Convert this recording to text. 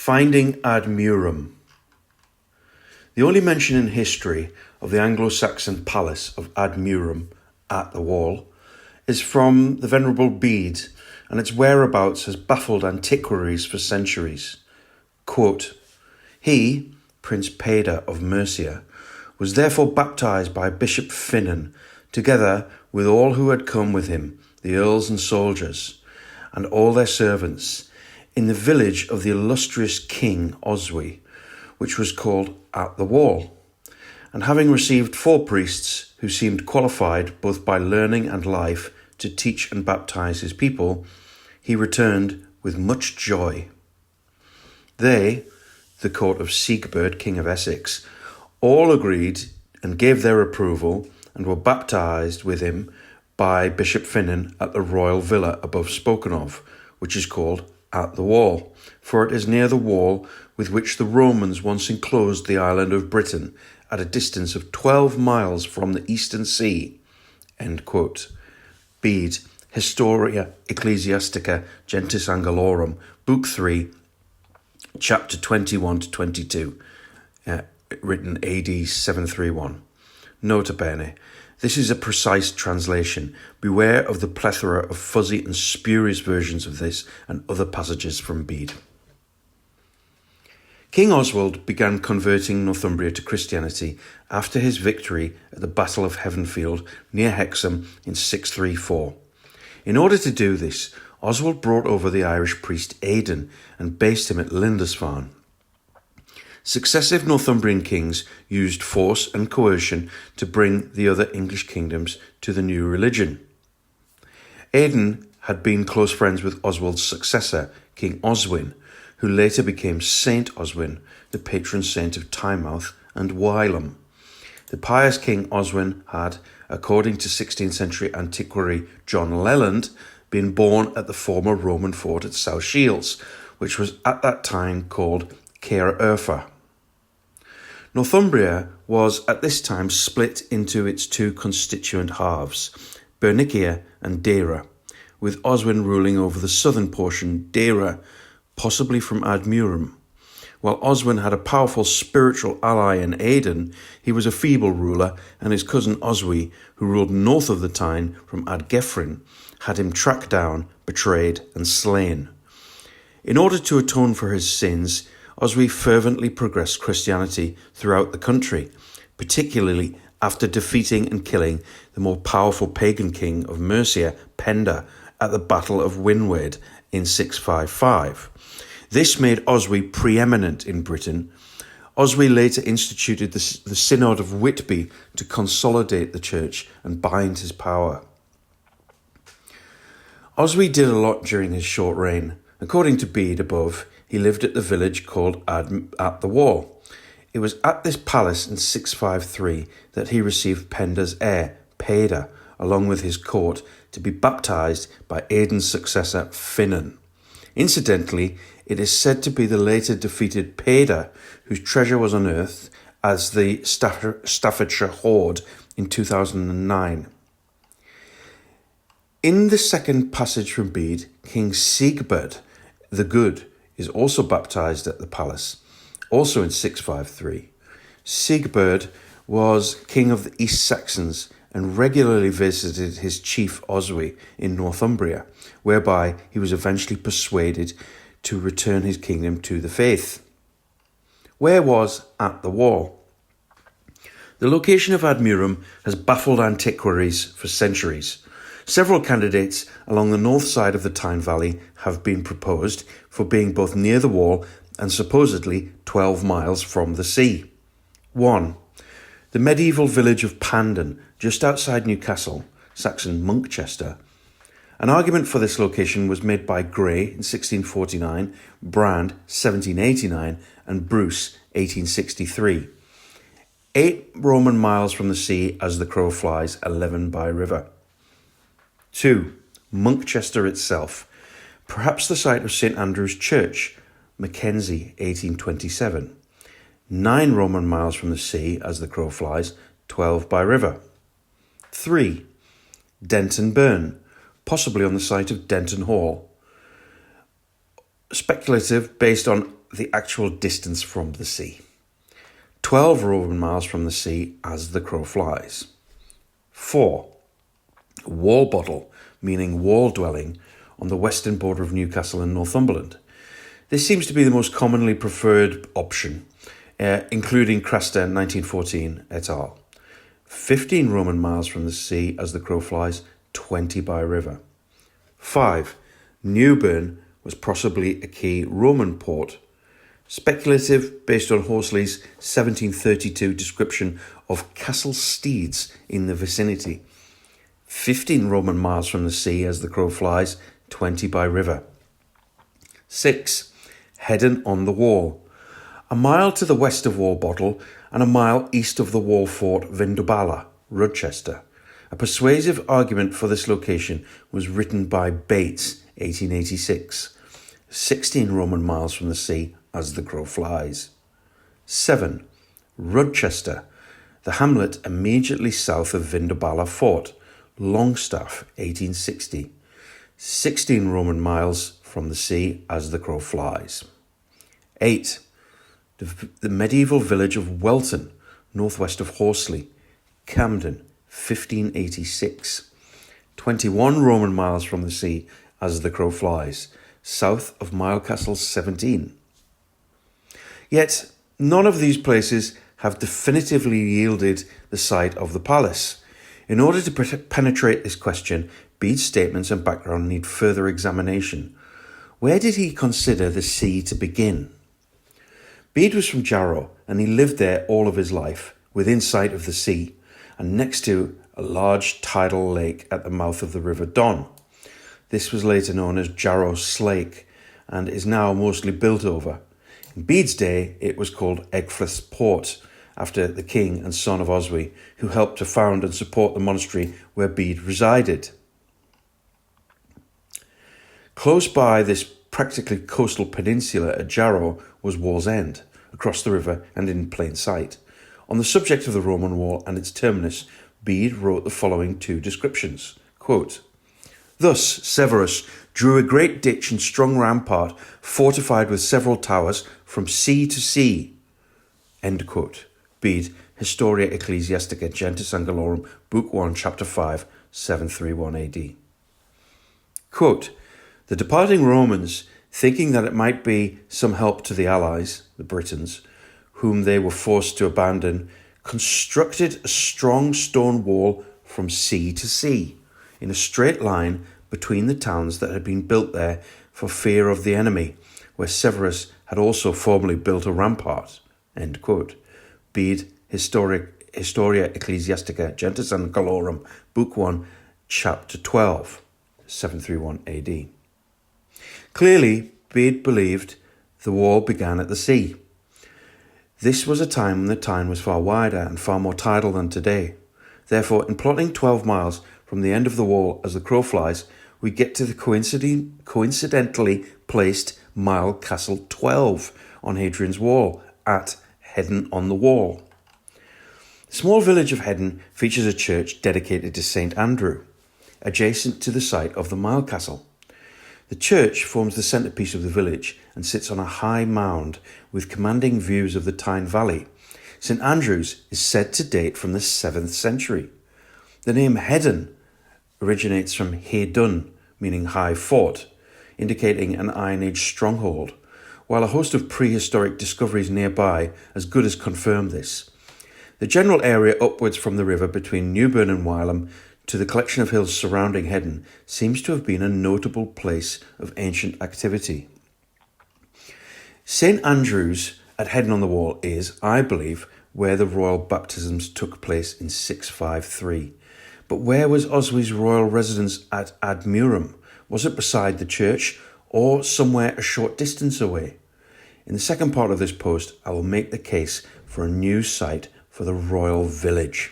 Finding Ad Murum. The only mention in history of the Anglo-Saxon palace of Ad Murum at the wall is from the Venerable Bede, and its whereabouts has baffled antiquaries for centuries. Quote, he, Prince Bede of Mercia, was therefore baptized by Bishop Finan, together with all who had come with him, the earls and soldiers, and all their servants, in the village of the illustrious King Oswy, which was called At the Wall. And having received 4 priests who seemed qualified both by learning and life to teach and baptize his people, he returned with much joy. They, the court of Siegbert, King of Essex, all agreed and gave their approval and were baptized with him by Bishop Finan at the royal villa above spoken of, which is called At the Wall, for it is near the wall with which the Romans once enclosed the island of Britain at a distance of 12 miles from the Eastern Sea. End quote. Bede, Historia Ecclesiastica Gentis Angelorum, Book 3, Chapter 21 to 22, written AD 731. Nota bene. This is a precise translation. Beware of the plethora of fuzzy and spurious versions of this and other passages from Bede. King Oswald began converting Northumbria to Christianity after his victory at the Battle of Heavenfield near Hexham in 634. In order to do this, Oswald brought over the Irish priest Aidan and based him at Lindisfarne. Successive Northumbrian kings used force and coercion to bring the other English kingdoms to the new religion. Aidan had been close friends with Oswald's successor, King Oswin, who later became Saint Oswin, the patron saint of Tynemouth and Wylam. The pious King Oswin had, according to 16th century antiquary John Leland, been born at the former Roman fort at South Shields, which was at that time called Caer Urfa. Northumbria was at this time split into its 2 constituent halves, Bernicia and Deira, with Oswin ruling over the southern portion, Deira, possibly from Ad Murum. While Oswin had a powerful spiritual ally in Aidan, he was a feeble ruler, and his cousin Oswy, who ruled north of the Tyne from Ad Gefrin, had him tracked down, betrayed and slain. In order to atone for his sins, Oswy fervently progressed Christianity throughout the country, particularly after defeating and killing the more powerful pagan king of Mercia, Penda, at the Battle of Winwade in 655. This made Oswy preeminent in Britain. Oswy later instituted the Synod of Whitby to consolidate the church and bind his power. Oswy did a lot during his short reign. According to Bede above, he lived at the village called At the Wall. It was at this palace in 653 that he received Penda's heir, Bede, along with his court, to be baptized by Aidan's successor, Finan. Incidentally, it is said to be the later defeated Bede whose treasure was unearthed as the Staffordshire hoard in 2009. In the second passage from Bede, King Siegbert the Good is also baptized at the palace, also in 653. Siegbert was king of the East Saxons and regularly visited his chief Oswy in Northumbria, whereby he was eventually persuaded to return his kingdom to the faith. Where was At the Wall? The location of Ad Murum has baffled antiquaries for centuries. Several candidates along the north side of the Tyne Valley have been proposed for being both near the wall and supposedly 12 miles from the sea. 1. The medieval village of Pandon, just outside Newcastle, Saxon Monkchester. An argument for this location was made by Gray in 1649, Brand 1789 and Bruce 1863. 8 Roman miles from the sea as the crow flies, 11 by river. 2. Monkchester itself, perhaps the site of St Andrew's Church, Mackenzie 1827. 9 Roman miles from the sea as the crow flies, 12 by river. 3. Denton Burn, possibly on the site of Denton Hall. Speculative based on the actual distance from the sea. 12 Roman miles from the sea as the crow flies. 4. Wall bottle, meaning wall dwelling, on the western border of Newcastle and Northumberland. This seems to be the most commonly preferred option, including Cresta 1914 et al. 15 Roman miles from the sea as the crow flies, 20 by river. 5. Newburn was possibly a key Roman port. Speculative, based on Horsley's 1732 description of castle steeds in the vicinity. 15 Roman miles from the sea as the crow flies, 20 by river. 6. Heddon on the Wall. A mile to the west of Walbottle and a mile east of the wall fort Vindobala, Rochester. A persuasive argument for this location was written by Bates, 1886. 16 Roman miles from the sea as the crow flies. 7. Rochester, the hamlet immediately south of Vindobala Fort, Longstaff, 1860. 16 Roman miles from the sea as the crow flies. 8. The medieval village of Welton, northwest of Horsley, Camden, 1586. 21 Roman miles from the sea as the crow flies, south of Milecastle, 17. Yet, none of these places have definitively yielded the site of the palace. In order to penetrate this question, Bede's statements and background need further examination. Where did he consider the sea to begin? Bede was from Jarrow, and he lived there all of his life, within sight of the sea, and next to a large tidal lake at the mouth of the River Don. This was later known as Jarrow Slake, and is now mostly built over. In Bede's day, it was called Egfrith's Port, after the king and son of Oswy, who helped to found and support the monastery where Bede resided. Close by this practically coastal peninsula at Jarrow was Wallsend, across the river and in plain sight. On the subject of the Roman wall and its terminus, Bede wrote the following two descriptions. Quote, "Thus Severus drew a great ditch and strong rampart, fortified with several towers, from sea to sea." End quote. Bede, Historia Ecclesiastica Gentis Anglorum, Book 1, Chapter 5, 731 AD. Quote, "The departing Romans, thinking that it might be some help to the allies, the Britons, whom they were forced to abandon, constructed a strong stone wall from sea to sea, in a straight line between the towns that had been built there for fear of the enemy, where Severus had also formerly built a rampart." End quote. Bede, Historia Ecclesiastica Gentis Anglorum, Book 1, Chapter 12, 731 AD. Clearly, Bede believed the wall began at the sea. This was a time when the Tyne was far wider and far more tidal than today. Therefore, in plotting 12 miles from the end of the wall as the crow flies, we get to the coincidentally placed Milecastle 12 on Hadrian's Wall at Heddon on the Wall. The small village of Heddon features a church dedicated to St. Andrew, adjacent to the site of the Milecastle. The church forms the centrepiece of the village and sits on a high mound with commanding views of the Tyne Valley. St. Andrew's is said to date from the 7th century. The name Heddon originates from Hedun, meaning high fort, indicating an Iron Age stronghold, while a host of prehistoric discoveries nearby as good as confirm this. The general area upwards from the river between Newburn and Wylam to the collection of hills surrounding Heddon seems to have been a notable place of ancient activity. St. Andrew's at Heddon on the Wall is, I believe, where the royal baptisms took place in 653. But where was Oswy's royal residence at Ad Murum? Was it beside the church or somewhere a short distance away? In the second part of this post, I will make the case for a new site for the royal village.